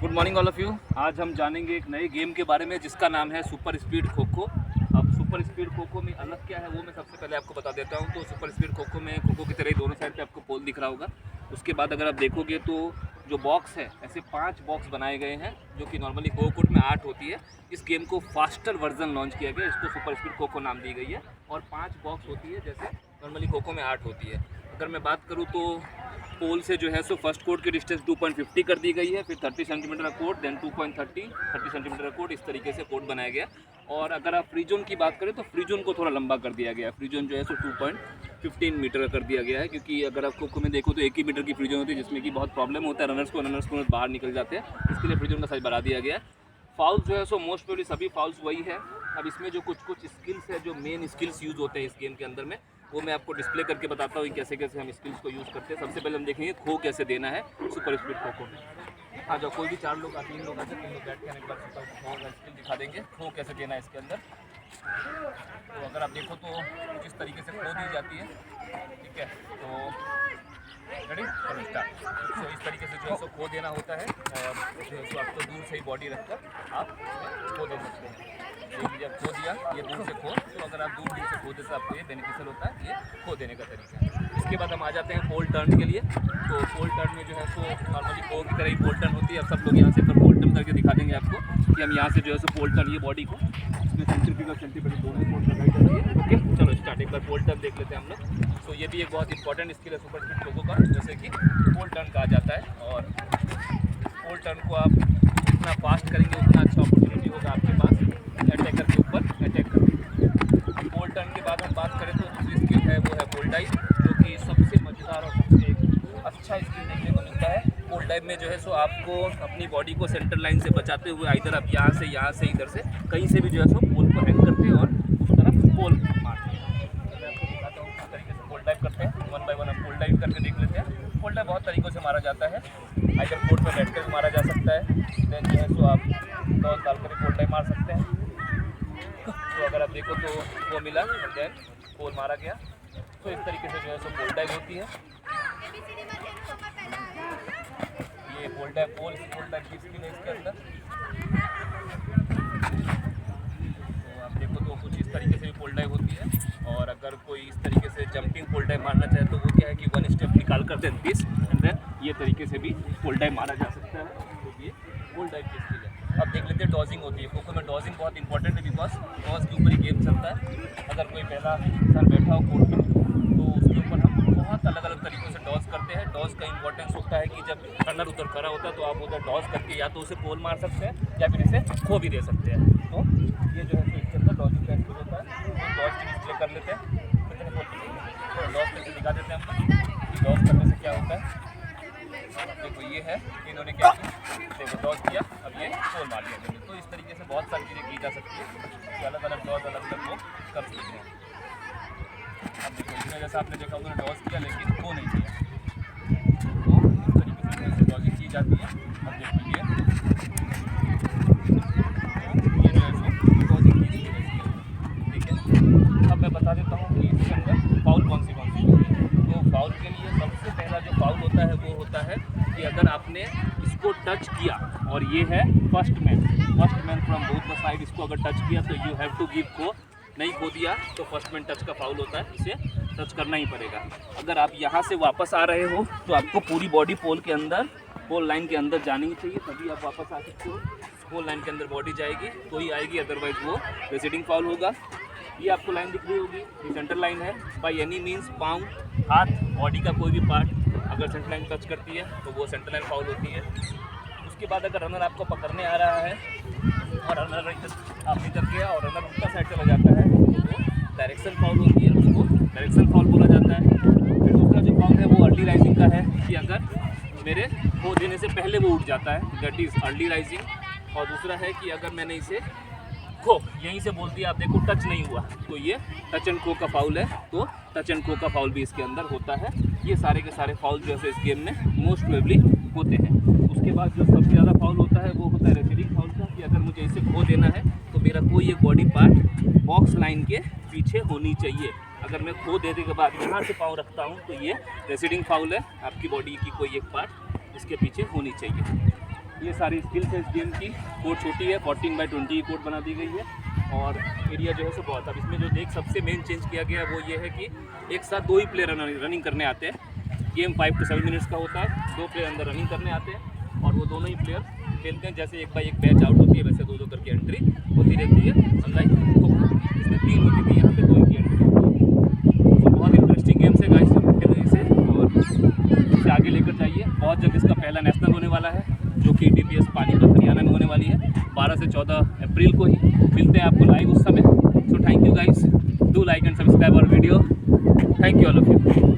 Good morning all of you. आज हम जानेंगे एक नए गेम के बारे में जिसका नाम है सुपर स्पीड खो खो। अब सुपर स्पीड खो खो में अलग क्या है वो मैं सबसे पहले आपको बता देता हूँ। तो सुपर स्पीड खो खो में खो खो की तरह ही दोनों साइड पे आपको पोल दिख रहा होगा। उसके बाद अगर आप देखोगे तो जो बॉक्स है ऐसे 5 बॉक्स बनाए गए हैं जो कि नॉर्मली खो कोर्ट में 8 होती है। इस गेम को फास्टर वर्जन लॉन्च किया गया, इसको सुपर स्पीड खो खो नाम दी गई है। और 5 बॉक्स होती है जैसे नॉर्मली खो खो में 8 होती है। अगर मैं बात करूँ तो पोल से जो है सो फर्स्ट कोर्ट की डिस्टेंस 2.50 कर दी गई है, फिर 30 सेंटीमीटर का कोर्ट, देन 30 सेंटीमीटर का कोर्ट, इस तरीके से कोर्ट बनाया गया। और अगर आप फ्री जोन की बात करें तो फ्री जोन को थोड़ा लंबा कर दिया गया है। फ्री जोन जो है सो 2.15 मीटर का कर दिया गया है, क्योंकि अगर आप खो में देखो तो 1 ही मीटर की फ्री जोन होती है जिसमें कि बहुत प्रॉब्लम होता है रनर्स को बाहर निकल जाते हैं। इसके लिए फ्री जोन का साइज बढ़ा दिया गया है। फाउल्स जो है सो मोस्ट प्रोबेबली सभी फाउल्स वही है। अब इसमें जो कुछ स्किल्स है, जो मेन स्किल्स यूज़ होते हैं इस गेम के अंदर में, वो मैं आपको डिस्प्ले करके बताता हूँ कैसे कैसे हम स्किल्स को यूज़ करते हैं। सबसे पहले हम देखेंगे खो कैसे देना है सुपर स्पीड खो खो में। हाँ, जो कोई भी 4 लोग 3 लोग आते हैं, 3 लोग बैठ के एक बार सुपर खो का स्किल दिखा देंगे खो कैसे देना है इसके अंदर। तो अगर आप देखो तो किस तरीके से खो दी जाती है, ठीक है। तो रेडी, चलो स्टार्ट। तो इस तरीके से जो है सो खो देना होता है और जो है सो आपको दूर से ही बॉडी रखकर आप खो दे सकते हैं। जब खो दिया ये दूर से खो, तो अगर आप दूर से खो दे तो आपको ये बेनिफिशियल होता है, ये खो देने का तरीका। इसके बाद हम आ जाते हैं पोल टर्न के लिए। तो पोल टर्न में जो है सो नॉर्मली खो की तरह ही पोल टर्न होती है। अब सब लोग यहाँ से पर पोल टर्न करके दिखा देंगे आपको कि हम यहाँ से जो है सो पोल टर्न, ये बॉडी को इसमें सेंट्रीफ्यूगल सेंटीमीटर दोनों पोल लगाई जाती है। ओके, चलो स्टार्ट। एक बार पोल टर्न देख लेते हैं हम लोग। तो ये भी एक बहुत इंपॉर्टेंट स्किल है सुपर स्पीड खो खो का, जैसे कि पोल टर्न कहा जाता है। और पोल टर्न को आप जितना फास्ट करेंगे उतना अच्छा अपॉर्चुनिटी होगा आपके पास अटैकर के ऊपर अटैक करने। पोल टर्न के बाद हम बात करें तो दूसरी स्किल है वो है पोल डाइव, जो कि सबसे मज़ेदार और सबसे अच्छा स्किल देखने को मिलता है। पोल डाइव में जो है सो आपको अपनी बॉडी को सेंटर लाइन से बचाते हुए इधर आप यहाँ से इधर से कहीं से भी जो है सो पोल को हैंग करते हैं और उस तरफ पोल मारते हैं। मैं आपको दिखाता हूँ किस तरीके से पोल डाइव करते हैं। 1 बाय 1 हम पोल डाइव करके देख लेते हैं। पोल डाइव बहुत तरीक़ों से मारा जाता है। इधर कोर्ट में बैठ कर भी मारा जा सकता है, देन जो है सो आप टॉस डालकर पोल डाइव मार सकते हैं। तो अगर आप देखो तो वो मिला एंड देन पोल मारा गया। तो इस तरीके से जो है सो पोल डाइव होती है। ये पोल डाइव की स्किल है इसके अंदर। तो आप देखो तो कुछ इस तरीके से भी पोल डाइव होती है। और अगर कोई इस तरीके से जंपिंग पोल डाइव मारना चाहे तो वो क्या है कि 1 स्टेप निकाल कर देन दिस एंड देन ये तरीके से भी पोल डाइव मारा जा सकता है। तो ये पोल डाइव की स्किल है। अब देख लेते हैं डॉजिंग होती है। खो खो में डॉजिंग बहुत इंपॉर्टेंट है, बिकॉज डॉज के ऊपर ही गेम चलता है। अगर कोई पहला इंसान बैठा हो कोर्ट में तो उसके ऊपर हम बहुत अलग अलग तरीक़ों से डॉज करते हैं। डॉज का इंपॉर्टेंस होता है कि जब रनर उधर खड़ा होता है तो आप उधर डॉज करके या तो उसे पोल मार सकते हैं या फिर इसे खो भी दे सकते हैं। तो ये जो है तो इसके अंदर डॉजिंग का स्किल होता है। तो डॉज की डिस्प्ले कर लेते हैं, तो डॉज करके दिखा देते हैं हम कि डॉज करने से क्या होता है। देखो ये है, इन्होंने क्या किया, देखो डॉज किया, अब ये पोल मार दिया। तो इस तरीके से बहुत सारी चीज़ें की जा सकती है कि अलग अलग डॉज अलग अलग लोग कर सकते हैं। अब देखो इसमें जैसा आपने देखा उन्होंने डॉज किया लेकिन वो नहीं किया, तो इस तरीके से डॉजिंग की जाती है। अब देखो ये जो है सो डॉजिंग की है, ठीक है। अब मैं बता देता हूँ कि इसके अंदर फाउल कौन सी है। तो फाउल के लिए सबसे पहला जो फाउल होता है वो होता है कि अगर आपने इसको टच किया, और ये है first man from both the side, इसको अगर टच किया तो यू हैव टू गिव खो। नहीं खो दिया तो फर्स्ट मैन टच का फाउल होता है, इसे टच करना ही पड़ेगा। अगर आप यहाँ से वापस आ रहे हो तो आपको पूरी बॉडी पोल लाइन के अंदर जानी चाहिए, तभी आप वापस आ सकते हो। पोल लाइन के अंदर बॉडी जाएगी तो ही आएगी, अदरवाइज वो रेसिडिंग फाउल होगा। ये आपको लाइन दिख रही होगी, ये सेंटर लाइन है। बाय एनी मीन्स पाँव, हाथ, बॉडी का कोई भी पार्ट अगर सेंटर लाइन टच करती है तो वो सेंटर लाइन फाउल होती है। उसके बाद अगर रनर आपको पकड़ने आ रहा है और रनर आप निकल गया और रनर उल्टा साइड चला जाता है तो वो डायरेक्शन फाउल होती है, उसको डायरेक्शन फाउल बोला जाता है। फिर दूसरा जो फाउल है वो अर्ली राइजिंग का है, कि अगर मेरे खो देने से पहले वो उठ जाता है, दैट इज़ अर्ली राइजिंग। और दूसरा है कि अगर मैंने इसे खो यहीं से बोल दिया, आप देखो टच नहीं हुआ, तो ये टच एंड खो का फाउल है। तो टच एंड खो का फाउल भी इसके अंदर होता है। ये सारे के सारे फाउल जो है इस गेम में मोस्ट प्रोबेबली होते हैं। उसके बाद जो सबसे ज़्यादा फाउल होता है वो होता है रेसिडिंग फाउल का, कि अगर मुझे इसे खो देना है तो मेरा कोई एक बॉडी पार्ट बॉक्स लाइन के पीछे होनी चाहिए। अगर मैं खो देने के बाद यहाँ से पाँव रखता हूँ तो ये रेसिडिंग फाउल है, आपकी बॉडी की कोई एक पार्ट इसके पीछे होनी चाहिए। ये सारी स्किल्स है इस गेम की। कोर्ट छोटी है, 14x20 की कोर्ट बना दी गई है और एरिया जो है सो बहुत। अब इसमें जो देख सबसे मेन चेंज किया गया है वो ये है कि एक साथ 2 ही प्लेयर रनिंग करने आते हैं। गेम 5 से 7 मिनट्स का होता है, 2 प्लेयर अंदर रनिंग करने आते हैं और वो दोनों ही प्लेयर खेलते हैं। जैसे एक बाई एक बैच आउट होती है वैसे 2-2 करके एंट्री होती रहती है। अनलाइक इसमें 3 होती थी, यहाँ पे 2 की एंट्री होती है। तो बहुत इंटरेस्टिंग गेम्स है गाइस, सब खेलें इसे और इसे आगे लेकर जाइए। बहुत जल्द इसका पहला नेशनल होने वाला है जो कि DPS पानीपत हरियाणा में होने वाली है 12 से 14 अप्रैल को ही। मिलते हैं आपको लाइव उस समय। So thank you guys, do like and subscribe our video. Thank you all of you.